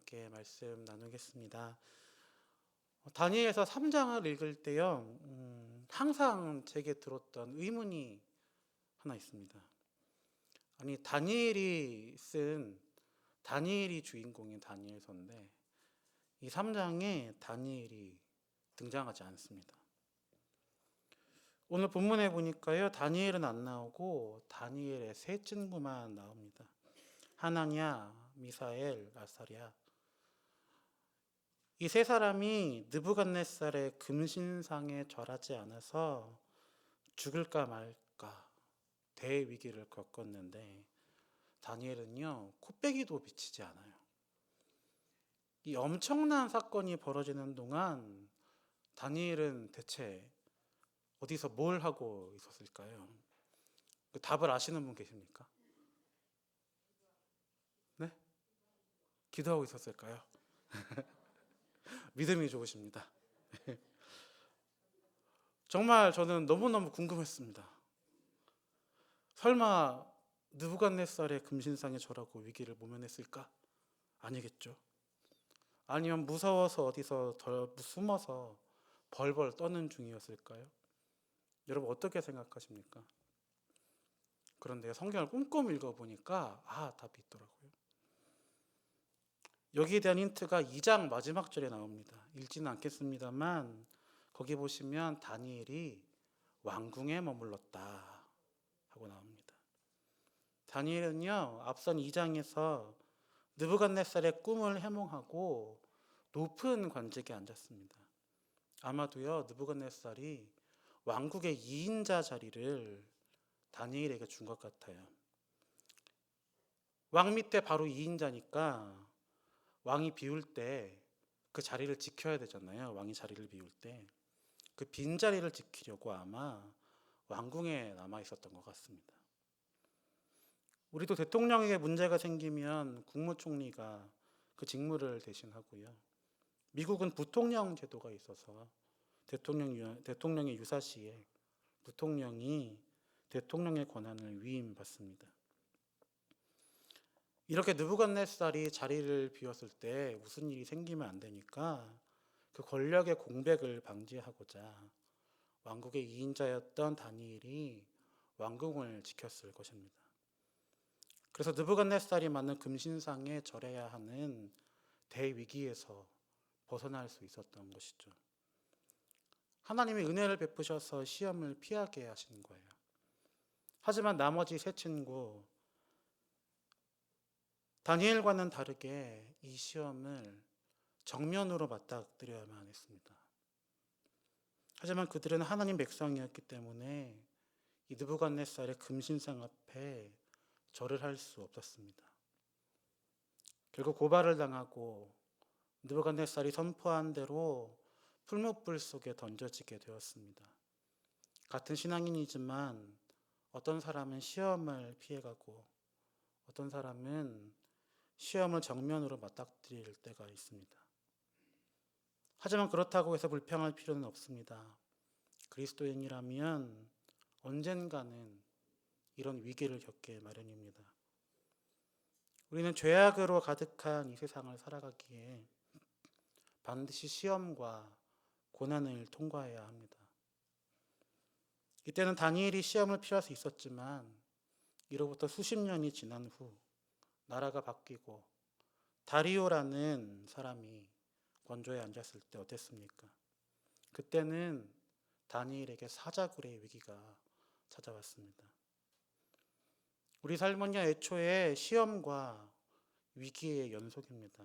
함께 말씀 나누겠습니다. 다니엘서 3장을 읽을 때요, 항상 제게 들었던 의문이 하나 있습니다. 아니, 다니엘이 주인공인 다니엘서인데, 이 3장에 다니엘이 등장하지 않습니다. 오늘 본문에 보니까요, 다니엘은 안 나오고 다니엘의 세 친구만 나옵니다. 하나냐, 미사엘, 아사랴. 이 세 사람이 느부갓네살의 금신상에 절하지 않아서 죽을까 말까 대위기를 겪었는데, 다니엘은요, 코빼기도 비치지 않아요. 이 엄청난 사건이 벌어지는 동안 다니엘은 대체 어디서 뭘 하고 있었을까요? 그 답을 아시는 분 계십니까? 네? 기도하고 있었을까요? 믿음이 좋으십니다. 정말 저는 너무너무 궁금했습니다. 설마 느부갓네살의 금신상에 절하고 위기를 모면했을까? 아니겠죠. 아니면 무서워서 어디서 숨어서 벌벌 떠는 중이었을까요? 여러분 어떻게 생각하십니까? 그런데 성경을 꼼꼼히 읽어보니까 답이 있더라고요. 여기에 대한 힌트가 2장 마지막 절에 나옵니다. 읽지는 않겠습니다만 거기 보시면 다니엘이 왕궁에 머물렀다 하고 나옵니다. 다니엘은요, 앞선 2장에서 느부갓네살의 꿈을 해몽하고 높은 관직에 앉았습니다. 아마도요, 느부갓네살이 왕국의 2인자 자리를 다니엘에게 준 것 같아요. 왕 밑에 바로 2인자니까 왕이 비울 때 그 자리를 지켜야 되잖아요. 왕이 자리를 비울 때 그 빈자리를 지키려고 아마 왕궁에 남아 있었던 것 같습니다. 우리도 대통령에게 문제가 생기면 국무총리가 그 직무를 대신하고요. 미국은 부통령 제도가 있어서 대통령의 유사시에 부통령이 대통령의 권한을 위임받습니다. 이렇게 느부갓네살이 자리를 비웠을 때 무슨 일이 생기면 안 되니까 그 권력의 공백을 방지하고자 왕국의 2인자였던 다니엘이 왕궁을 지켰을 것입니다. 그래서 느부갓네살이 만든 금신상에 절해야 하는 대위기에서 벗어날 수 있었던 것이죠. 하나님이 은혜를 베푸셔서 시험을 피하게 하신 거예요. 하지만 나머지 세 친구, 다니엘과는 다르게 이 시험을 정면으로 맞닥뜨려야만 했습니다. 하지만 그들은 하나님 백성이었기 때문에 이 느부갓네살의 금신상 앞에 절을 할 수 없었습니다. 결국 고발을 당하고 느부갓네살이 선포한 대로 풀무불 속에 던져지게 되었습니다. 같은 신앙인이지만 어떤 사람은 시험을 피해가고 어떤 사람은 시험을 정면으로 맞닥뜨릴 때가 있습니다. 하지만 그렇다고 해서 불평할 필요는 없습니다. 그리스도인이라면 언젠가는 이런 위기를 겪게 마련입니다. 우리는 죄악으로 가득한 이 세상을 살아가기에 반드시 시험과 고난을 통과해야 합니다. 이때는 다니엘이 시험을 피할 수 있었지만 이로부터 수십 년이 지난 후 나라가 바뀌고 다리오라는 사람이 권조에 앉았을 때 어땠습니까? 그때는 다니엘에게 사자굴의 위기가 찾아왔습니다. 우리 삶은요, 애초에 시험과 위기의 연속입니다.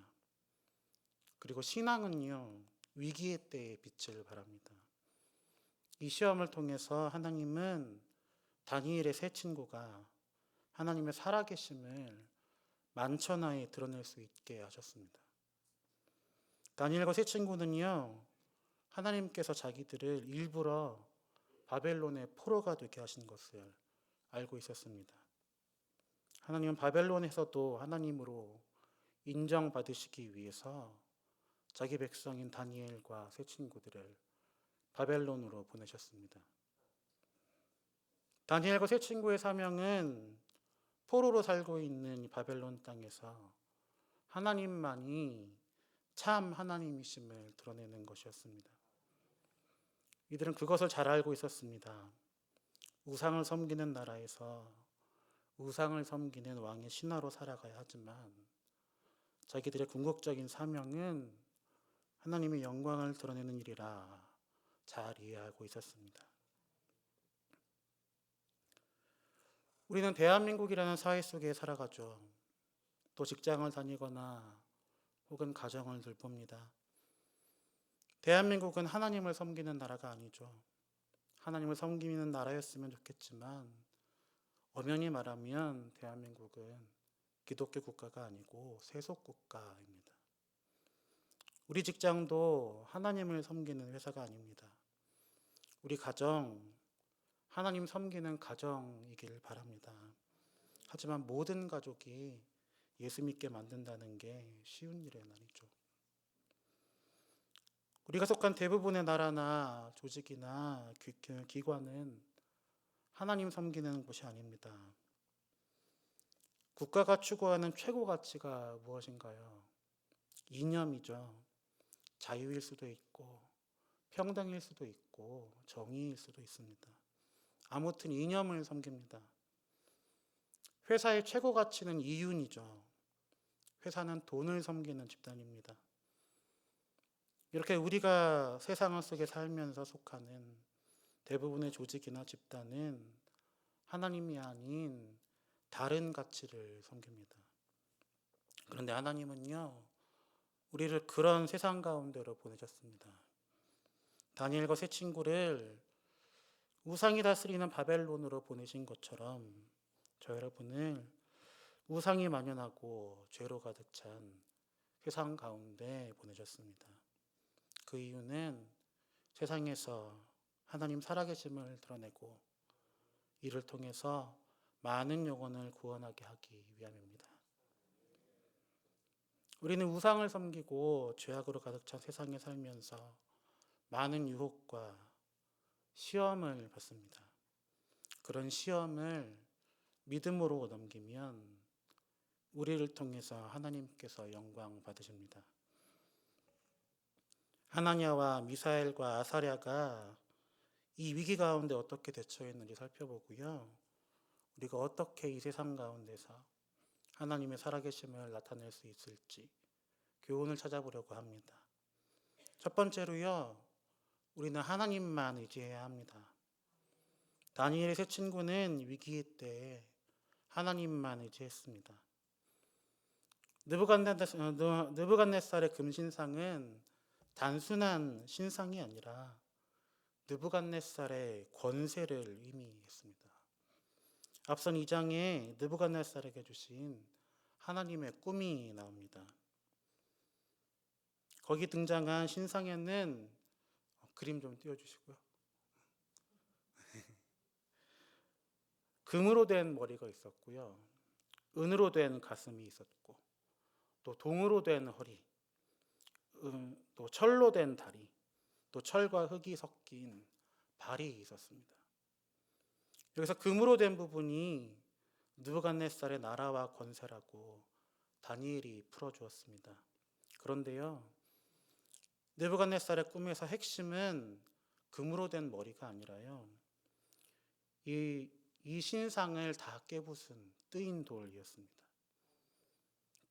그리고 신앙은요, 위기의 때에 빛을 발합니다. 이 시험을 통해서 하나님은 다니엘의 세 친구가 하나님의 살아계심을 만천하에 드러낼 수 있게 하셨습니다. 다니엘과 세 친구는요, 하나님께서 자기들을 일부러 바벨론의 포로가 되게 하신 것을 알고 있었습니다. 하나님은 바벨론에서도 하나님으로 인정받으시기 위해서 자기 백성인 다니엘과 세 친구들을 바벨론으로 보내셨습니다. 다니엘과 세 친구의 사명은 포로로 살고 있는 바벨론 땅에서 하나님만이 참 하나님이심을 드러내는 것이었습니다. 이들은 그것을 잘 알고 있었습니다. 우상을 섬기는 나라에서 우상을 섬기는 왕의 신하로 살아가야 하지만 자기들의 궁극적인 사명은 하나님의 영광을 드러내는 일이라 잘 이해하고 있었습니다. 우리는 대한민국이라는 사회 속에 살아가죠. 또 직장을 다니거나 혹은 가정을 돌봅니다. 대한민국은 하나님을 섬기는 나라가 아니죠. 하나님을 섬기는 나라였으면 좋겠지만 엄연히 말하면 대한민국은 기독교 국가가 아니고 세속 국가입니다. 우리 직장도 하나님을 섬기는 회사가 아닙니다. 우리 가정, 하나님 섬기는 가정이길 바랍니다. 하지만 모든 가족이 예수 믿게 만든다는 게 쉬운 일은 아니죠. 우리가 속한 대부분의 나라나 조직이나 기관은 하나님 섬기는 곳이 아닙니다. 국가가 추구하는 최고 가치가 무엇인가요? 이념이죠. 자유일 수도 있고 평등일 수도 있고 정의일 수도 있습니다. 아무튼 이념을 섬깁니다. 회사의 최고 가치는 이윤이죠. 회사는 돈을 섬기는 집단입니다. 이렇게 우리가 세상 속에 살면서 속하는 대부분의 조직이나 집단은 하나님이 아닌 다른 가치를 섬깁니다. 그런데 하나님은요, 우리를 그런 세상 가운데로 보내셨습니다. 다니엘과 세 친구를 우상이 다스리는 바벨론으로 보내신 것처럼 저 여러분을 우상이 만연하고 죄로 가득 찬 세상 가운데 보내셨습니다. 그 이유는 세상에서 하나님 살아계심을 드러내고 이를 통해서 많은 영혼을 구원하게 하기 위함입니다. 우리는 우상을 섬기고 죄악으로 가득 찬 세상에 살면서 많은 유혹과 시험을 받습니다. 그런 시험을 믿음으로 넘기면 우리를 통해서 하나님께서 영광 받으십니다. 하나냐와 미사엘과 아사랴가 이 위기 가운데 어떻게 대처했는지 살펴보고요. 우리가 어떻게 이 세상 가운데서 하나님의 살아계심을 나타낼 수 있을지 교훈을 찾아보려고 합니다. 첫 번째로요. 우리는 하나님만 의지해야 합니다. 다니엘의 세 친구는 위기 때 하나님만 의지했습니다. 느부갓네살의 금신상은 단순한 신상이 아니라 느부갓네살의 권세를 의미했습니다. 앞선 2장에 느부갓네살에게 주신 하나님의 꿈이 나옵니다. 거기 등장한 신상에는 그림 좀 띄워주시고요. 금으로 된 머리가 있었고요. 은으로 된 가슴이 있었고 또 동으로 된 허리, 또 철로 된 다리, 또 철과 흙이 섞인 발이 있었습니다. 여기서 금으로 된 부분이 느부갓네살의 나라와 권세라고 다니엘이 풀어주었습니다. 그런데요, 느부갓네살의 꿈에서 핵심은 금으로 된 머리가 아니라요, 이 신상을 다 깨부순 뜨인 돌이었습니다.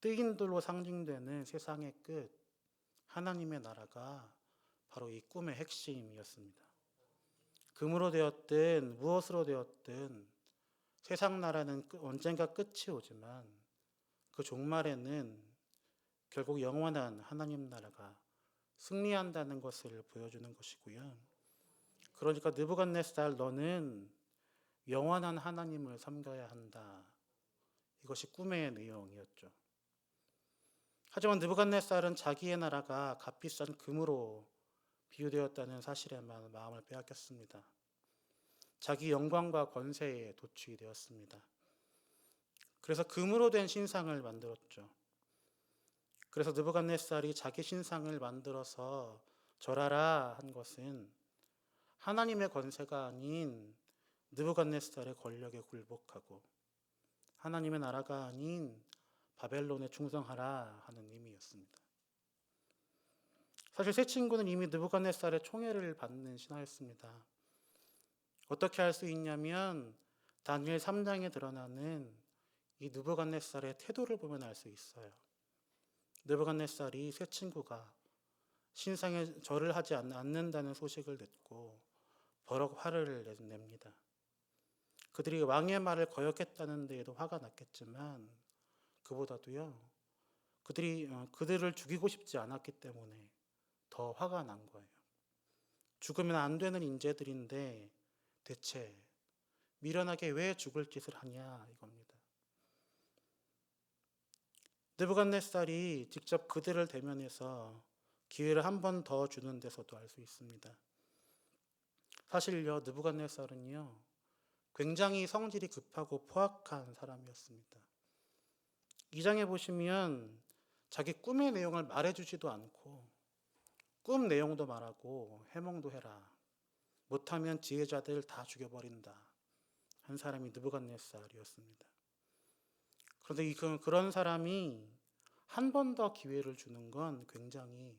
뜨인 돌로 상징되는 세상의 끝, 하나님의 나라가 바로 이 꿈의 핵심이었습니다. 금으로 되었든 무엇으로 되었든 세상 나라는 언젠가 끝이 오지만 그 종말에는 결국 영원한 하나님 나라가 승리한다는 것을 보여주는 것이고요. 그러니까 느부갓네살 너는 영원한 하나님을 섬겨야 한다. 이것이 꿈의 내용이었죠. 하지만 느부갓네살은 자기의 나라가 값비싼 금으로 비유되었다는 사실에만 마음을 빼앗겼습니다. 자기 영광과 권세에 도취이 되었습니다. 그래서 금으로 된 신상을 만들었죠. 그래서 느부갓네살이 자기 신상을 만들어서 절하라 한 것은 하나님의 권세가 아닌 느부갓네살의 권력에 굴복하고 하나님의 나라가 아닌 바벨론에 충성하라 하는 의미였습니다. 사실 세 친구는 이미 느부갓네살의 총애를 받는 신하였습니다. 어떻게 알 수 있냐면 다니엘 3장에 드러나는 이 느부갓네살의 태도를 보면 알 수 있어요. 느부갓네살이 세 친구가 신상에 절을 하지 않는다는 소식을 듣고 버럭 화를 냅니다. 그들이 왕의 말을 거역했다는 데에도 화가 났겠지만 그보다도요, 그들을 죽이고 싶지 않았기 때문에 더 화가 난 거예요. 죽으면 안 되는 인재들인데 대체 미련하게 왜 죽을 짓을 하냐 이겁니다. 느부갓네살이 직접 그들을 대면해서 기회를 한 번 더 주는 데서도 알 수 있습니다. 사실요, 느부갓네살은요, 굉장히 성질이 급하고 포악한 사람이었습니다. 2장에 보시면 자기 꿈의 내용을 말해주지도 않고 꿈 내용도 말하고 해몽도 해라. 못하면 지혜자들 다 죽여버린다. 한 사람이 느부갓네살이었습니다. 그런데 그런 사람이 한 번 더 기회를 주는 건 굉장히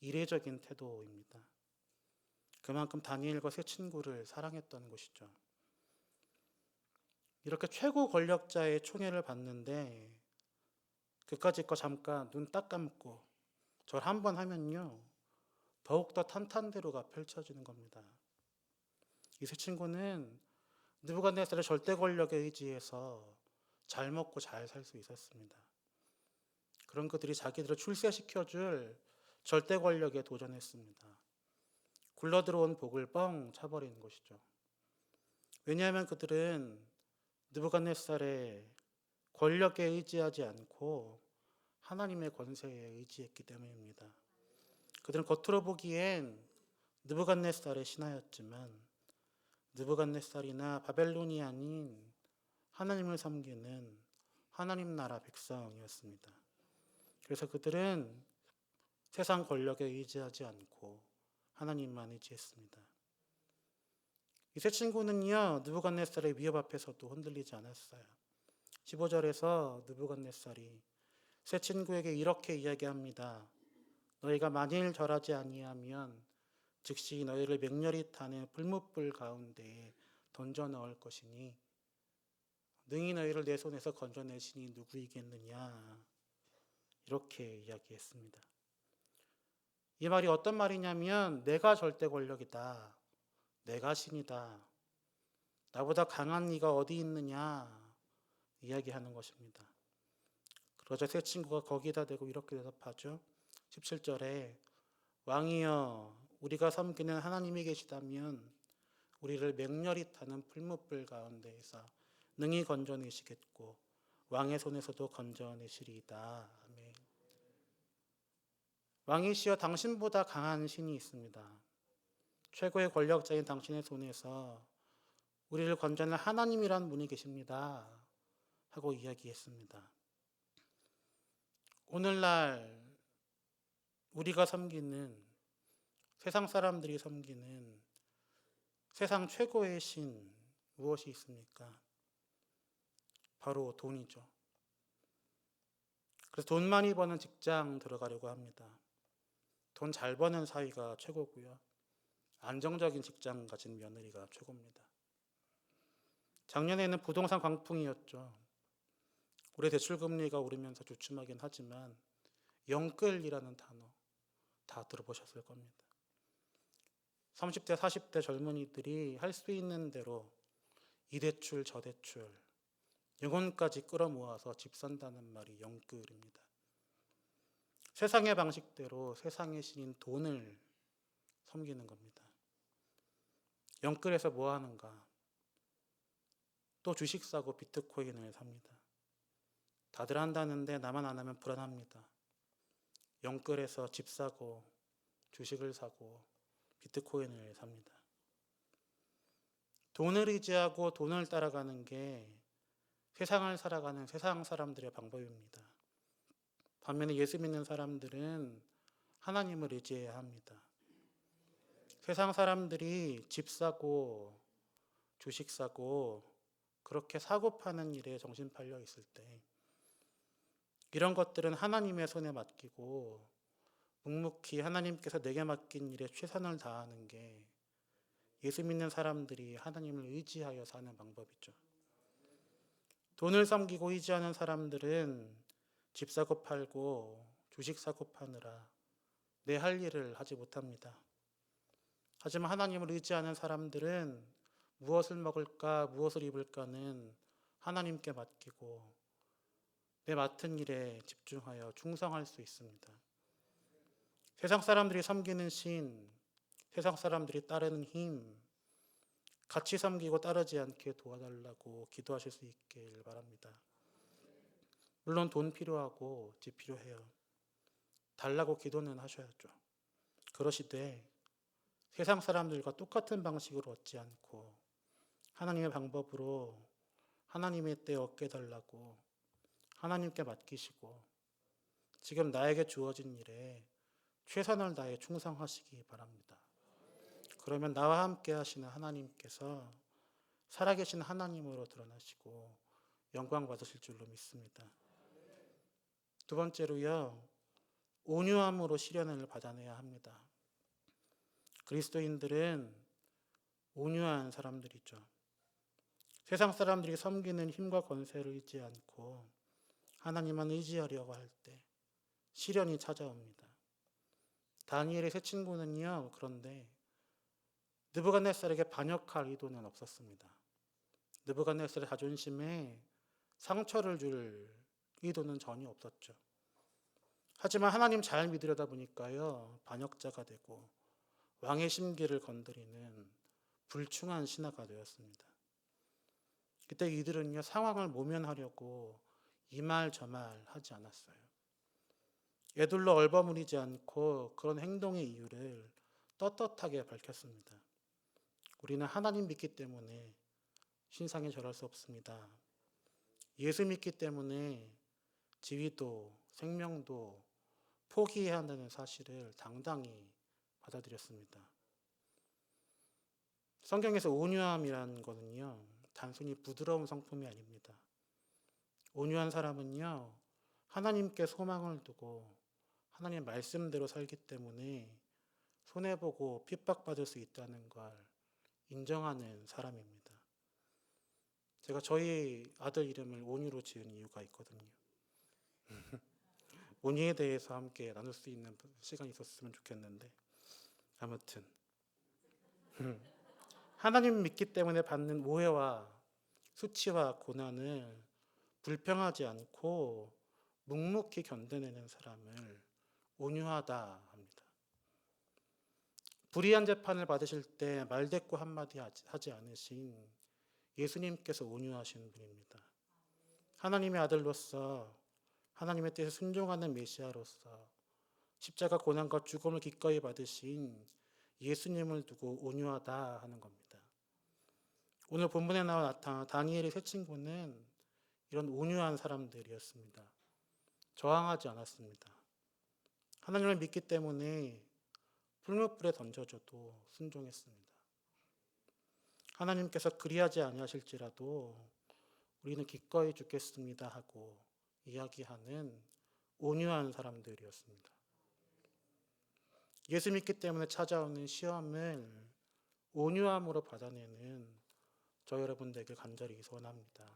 이례적인 태도입니다. 그만큼 다니엘과 세 친구를 사랑했던 것이죠. 이렇게 최고 권력자의 총애를 받는데 그까짓 거 잠깐 눈 딱 감고 절 한 번 하면요, 더욱더 탄탄대로가 펼쳐지는 겁니다. 이 세 친구는 느부갓네살의 절대 권력에 의지해서 잘 먹고 잘 살 수 있었습니다. 그런 그들이 자기들을 출세시켜줄 절대 권력에 도전했습니다. 굴러들어온 복을 뻥 차버리는 것이죠. 왜냐하면 그들은 느부갓네살의 권력에 의지하지 않고 하나님의 권세에 의지했기 때문입니다. 그들은 겉으로 보기엔 느부갓네살의 신하였지만 느부갓네살이나 바벨론이 아닌 하나님을 섬기는 하나님 나라 백성이었습니다. 그래서 그들은 세상 권력에 의지하지 않고 하나님만 의지했습니다. 이 세 친구는요, 느부갓네살의 위협 앞에서도 흔들리지 않았어요. 15절에서 느부갓네살이 세 친구에게 이렇게 이야기합니다. 너희가 만일 절하지 아니하면 즉시 너희를 맹렬히 타는 불못불 가운데에 던져 넣을 것이니 능히 너희를 내 손에서 건져내시니 누구이겠느냐, 이렇게 이야기했습니다. 이 말이 어떤 말이냐면 내가 절대 권력이다, 내가 신이다, 나보다 강한 이가 어디 있느냐 이야기하는 것입니다. 그러자 세 친구가 거기다 대고 이렇게 대답하죠. 17절에 왕이여, 우리가 섬기는 하나님이 계시다면 우리를 맹렬히 타는 풀무불 가운데에서 능히 건져내시겠고 왕의 손에서도 건져내시리이다. 아멘. 왕이시여, 당신보다 강한 신이 있습니다. 최고의 권력자인 당신의 손에서 우리를 건져낼 하나님이란 분이 계십니다. 하고 이야기했습니다. 오늘날 우리가 섬기는, 세상 사람들이 섬기는 세상 최고의 신 무엇이 있습니까? 바로 돈이죠. 그래서 돈 많이 버는 직장 들어가려고 합니다. 돈 잘 버는 사위가 최고고요. 안정적인 직장 가진 며느리가 최고입니다. 작년에는 부동산 광풍이었죠. 올해 대출금리가 오르면서 주춤하긴 하지만 영끌이라는 단어 다 들어보셨을 겁니다. 30대, 40대 젊은이들이 할 수 있는 대로 이 대출, 저 대출, 영혼까지 끌어모아서 집 산다는 말이 영끌입니다. 세상의 방식대로 세상의 신인 돈을 섬기는 겁니다. 영끌에서 뭐 하는가? 또 주식 사고 비트코인을 삽니다. 다들 한다는데 나만 안 하면 불안합니다. 영끌에서 집 사고 주식을 사고 비트코인을 삽니다. 돈을 의지하고 돈을 따라가는 게 세상을 살아가는 세상 사람들의 방법입니다. 반면에 예수 믿는 사람들은 하나님을 의지해야 합니다. 세상 사람들이 집 사고 주식 사고 그렇게 사고 파는 일에 정신 팔려 있을 때 이런 것들은 하나님의 손에 맡기고 묵묵히 하나님께서 내게 맡긴 일에 최선을 다하는 게 예수 믿는 사람들이 하나님을 의지하여 사는 방법이죠. 돈을 섬기고 의지하는 사람들은 집 사고 팔고 주식 사고 파느라 내 할 일을 하지 못합니다. 하지만 하나님을 의지하는 사람들은 무엇을 먹을까, 무엇을 입을까는 하나님께 맡기고 내 맡은 일에 집중하여 충성할 수 있습니다. 세상 사람들이 섬기는 신, 세상 사람들이 따르는 힘, 같이 섬기고 따르지 않게 도와달라고 기도하실 수 있길 바랍니다. 물론 돈 필요하고 집 필요해요. 달라고 기도는 하셔야죠. 그러시되 세상 사람들과 똑같은 방식으로 얻지 않고 하나님의 방법으로 하나님의 때에 얻게 달라고 하나님께 맡기시고 지금 나에게 주어진 일에 최선을 다해 충성하시기 바랍니다. 그러면 나와 함께 하시는 하나님께서 살아계신 하나님으로 드러나시고 영광 받으실 줄로 믿습니다. 두 번째로요, 온유함으로 시련을 받아내야 합니다. 그리스도인들은 온유한 사람들이죠. 세상 사람들이 섬기는 힘과 권세를 의지 않고 하나님만 의지하려고 할 때 시련이 찾아옵니다. 다니엘의 세 친구는요, 그런데 느부갓네살에게 반역할 의도는 없었습니다. 느부갓네살의 자존심에 상처를 줄 의도는 전혀 없었죠. 하지만 하나님 잘 믿으려다 보니까요, 반역자가 되고 왕의 심기를 건드리는 불충한 신하가 되었습니다. 그때 이들은요, 상황을 모면하려고 이 말 저 말 하지 않았어요. 애둘러 얼버무리지 않고 그런 행동의 이유를 떳떳하게 밝혔습니다. 우리는 하나님 믿기 때문에 신상에 절할 수 없습니다. 예수 믿기 때문에 지위도 생명도 포기해야 한다는 사실을 당당히 받아들였습니다. 성경에서 온유함이라는 것은요, 단순히 부드러운 성품이 아닙니다. 온유한 사람은요, 하나님께 소망을 두고 하나님 말씀대로 살기 때문에 손해보고 핍박받을 수 있다는 걸 인정하는 사람입니다. 제가 저희 아들 이름을 온유로 지은 이유가 있거든요. 온유에 대해서 함께 나눌 수 있는 시간이 있었으면 좋겠는데, 아무튼 하나님 믿기 때문에 받는 오해와 수치와 고난을 불평하지 않고 묵묵히 견뎌내는 사람을 온유하다 합니다. 불의한 재판을 받으실 때 말대꾸 한마디 하지 않으신 예수님께서 온유하신 분입니다. 하나님의 아들로서 하나님의 뜻에 순종하는 메시아로서 십자가 고난과 죽음을 기꺼이 받으신 예수님을 두고 온유하다 하는 겁니다. 오늘 본문에 나타난 다니엘의 세 친구는 이런 온유한 사람들이었습니다. 저항하지 않았습니다. 하나님을 믿기 때문에 풀무불에 던져져도 순종했습니다. 하나님께서 그리하지 아니하실지라도 우리는 기꺼이 죽겠습니다 하고 이야기하는 온유한 사람들이었습니다. 예수 믿기 때문에 찾아오는 시험을 온유함으로 받아내는 저 여러분 되길 간절히 소원합니다.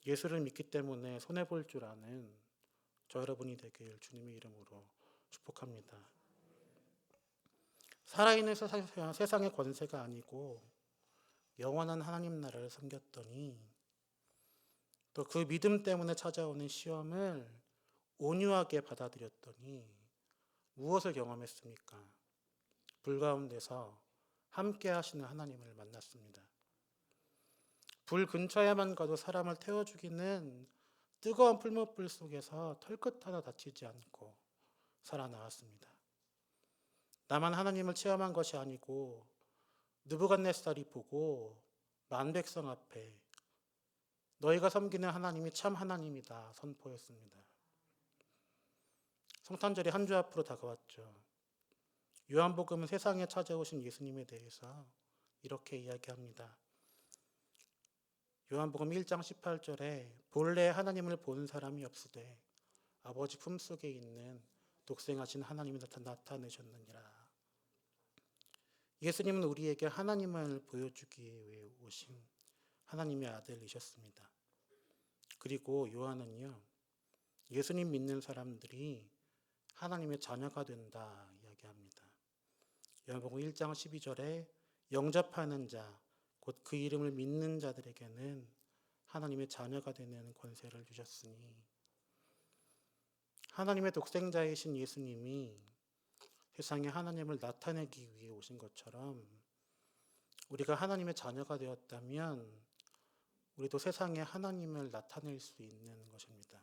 예수를 믿기 때문에 손해볼 줄 아는 저 여러분이 되길 주님의 이름으로 축복합니다. 살아있는 세상의 권세가 아니고 영원한 하나님 나라를 섬겼더니 또 그 믿음 때문에 찾아오는 시험을 온유하게 받아들였더니 무엇을 경험했습니까? 불 가운데서 함께 하시는 하나님을 만났습니다. 불 근처에만 가도 사람을 태워 죽이는 뜨거운 풀무불 속에서 털끝 하나 다치지 않고 살아나왔습니다. 나만 하나님을 체험한 것이 아니고 느부갓네살이 보고 만백성 앞에 너희가 섬기는 하나님이 참 하나님이다 선포했습니다. 성탄절이 한 주 앞으로 다가왔죠. 요한복음은 세상에 찾아오신 예수님에 대해서 이렇게 이야기합니다. 요한복음 1장 18절에 본래 하나님을 본 사람이 없으되 아버지 품속에 있는 독생하신 하나님이 나타내셨느니라. 예수님은 우리에게 하나님을 보여주기 위해 오신 하나님의 아들이셨습니다. 그리고 요한은요, 예수님 믿는 사람들이 하나님의 자녀가 된다 이야기합니다. 요한복음 1장 12절에 영접하는 자, 곧 그 이름을 믿는 자들에게는 하나님의 자녀가 되는 권세를 주셨으니, 하나님의 독생자이신 예수님이 세상에 하나님을 나타내기 위해 오신 것처럼 우리가 하나님의 자녀가 되었다면 우리도 세상에 하나님을 나타낼 수 있는 것입니다.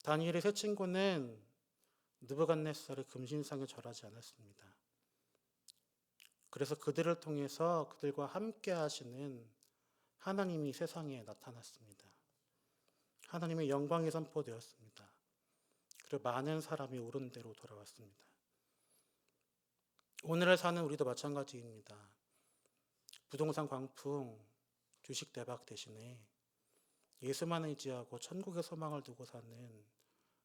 다니엘의 세 친구는 느부갓네살의 금신상에 절하지 않았습니다. 그래서 그들을 통해서 그들과 함께 하시는 하나님이 세상에 나타났습니다. 하나님의 영광이 선포되었습니다. 그리고 많은 사람이 옳은 대로 돌아왔습니다. 오늘을 사는 우리도 마찬가지입니다. 부동산 광풍, 주식 대박 대신에 예수만 의지하고 천국의 소망을 두고 사는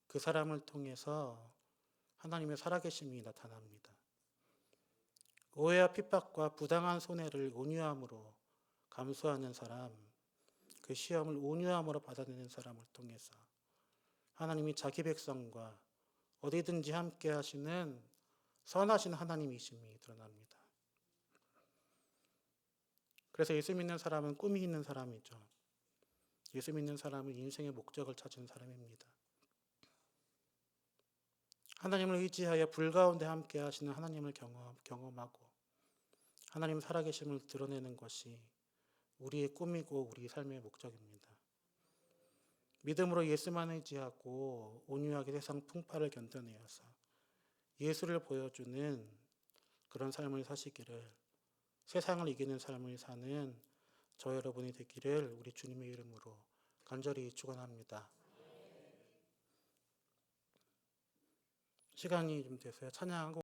그 사람을 통해서 하나님의 살아계심이 나타납니다. 오해와 핍박과 부당한 손해를 온유함으로 감수하는 사람, 그 시험을 온유함으로 받아내는 사람을 통해서 하나님이 자기 백성과 어디든지 함께 하시는 선하신 하나님이심이 드러납니다. 그래서 예수 믿는 사람은 꿈이 있는 사람이죠. 예수 믿는 사람은 인생의 목적을 찾은 사람입니다. 하나님을 의지하여 불 가운데 함께 하시는 하나님을 경험하고 하나님 살아계심을 드러내는 것이 우리의 꿈이고 우리 삶의 목적입니다. 믿음으로 예수만 의지하고 온유하게 세상 풍파를 견뎌내어서 예수를 보여주는 그런 삶을 사시기를, 세상을 이기는 삶을 사는 저 여러분이 되기를 우리 주님의 이름으로 간절히 축원합니다. 시간이 좀 돼서요. 찬양하고